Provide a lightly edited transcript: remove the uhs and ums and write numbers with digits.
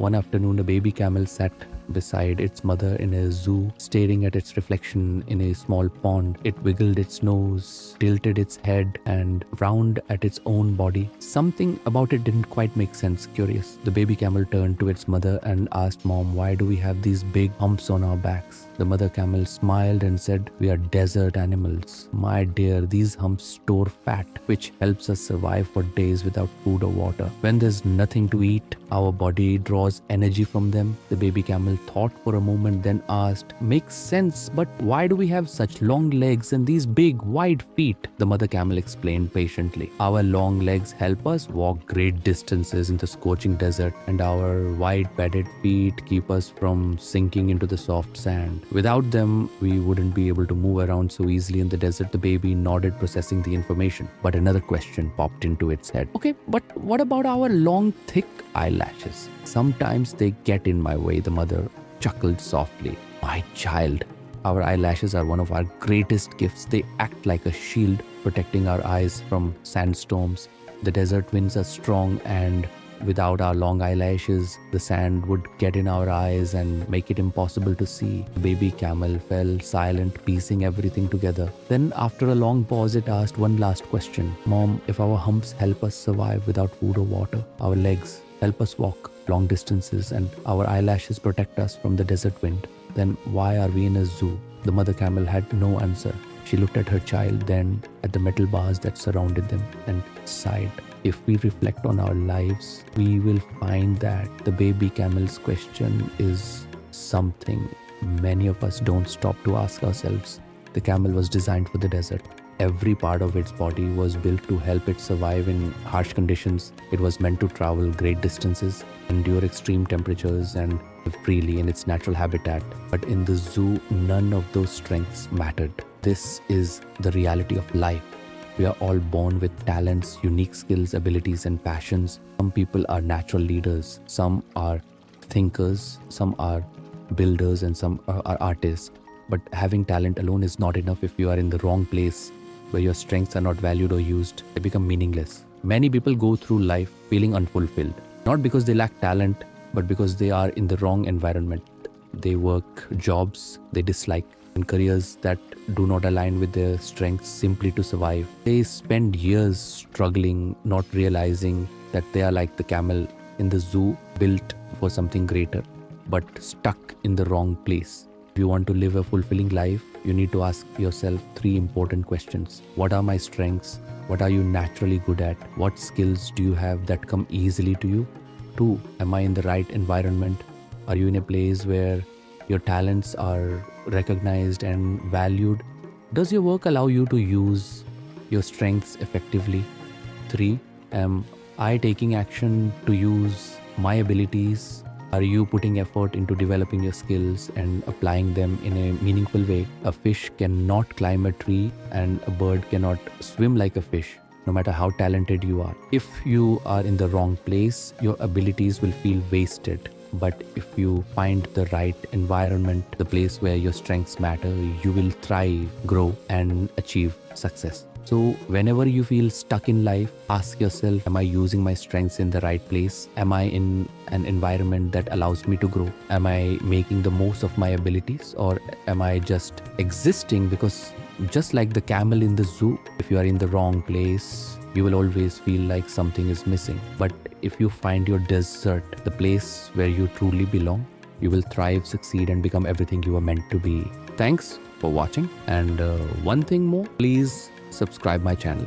One afternoon, a baby camel sat beside its mother in a zoo, staring at its reflection in a small pond. It wiggled its nose, tilted its head, and frowned at its own body. Something about it didn't quite make sense. Curious, the baby camel turned to its mother and asked, "Mom, why do we have these big humps on our backs?" The mother camel smiled and said, "We are desert animals. My dear, these humps store fat, which helps us survive for days without food or water. When there's nothing to eat, our body draws energy from them." The baby camel thought for a moment, then asked, "Makes sense, but why do we have such long legs and these big, wide feet?" The mother camel explained patiently, "Our long legs help us walk great distances in the scorching desert, and our wide padded feet keep us from sinking into the soft sand. Without them, we wouldn't be able to move around so easily in the desert." The baby nodded, processing the information. But another question popped into its head. "Okay, but what about our long, thick eyelashes? Sometimes they get in my way." The mother chuckled softly. "My child, our eyelashes are one of our greatest gifts. They act like a shield, protecting our eyes from sandstorms. The desert winds are strong, and without our long eyelashes, the sand would get in our eyes and make it impossible to see." The baby camel fell silent, piecing everything together. Then, after a long pause, it asked one last question. "Mom, if our humps help us survive without food or water, our legs help us walk long distances, and our eyelashes protect us from the desert wind, then why are we in a zoo?" The mother camel had no answer. She looked at her child, then at the metal bars that surrounded them, and sighed. If we reflect on our lives, we will find that the baby camel's question is something many of us don't stop to ask ourselves. The camel was designed for the desert. Every part of its body was built to help it survive in harsh conditions. It was meant to travel great distances, endure extreme temperatures, and live freely in its natural habitat. But in the zoo, none of those strengths mattered. This is the reality of life. We are all born with talents, unique skills, abilities, and passions. Some people are natural leaders, some are thinkers, some are builders, and some are artists. But having talent alone is not enough. If you are in the wrong place, where your strengths are not valued or used, they become meaningless. Many people go through life feeling unfulfilled, not because they lack talent, but because they are in the wrong environment. They work jobs they dislike, in careers that do not align with their strengths simply to survive. They spend years struggling, not realizing that they are like the camel in the zoo, built for something greater, but stuck in the wrong place. If you want to live a fulfilling life, you need to ask yourself 3 important questions. What are my strengths? What are you naturally good at? What skills do you have that come easily to you? 2, am I in the right environment? Are you in a place where your talents are recognized and valued? Does your work allow you to use your strengths effectively? 3, am I taking action to use my abilities? Are you putting effort into developing your skills and applying them in a meaningful way? A fish cannot climb a tree, and a bird cannot swim like a fish, no matter how talented you are. If you are in the wrong place, your abilities will feel wasted. But if you find the right environment, the place where your strengths matter, you will thrive, grow, and achieve success. So whenever you feel stuck in life, ask yourself, am I using my strengths in the right place? Am I in an environment that allows me to grow? Am I making the most of my abilities, or am I just existing? Because just like the camel in the zoo, if you are in the wrong place, you will always feel like something is missing. But if you find your desert, the place where you truly belong, you will thrive, succeed, and become everything you are meant to be. Thanks for watching. And one thing more, please subscribe my channel.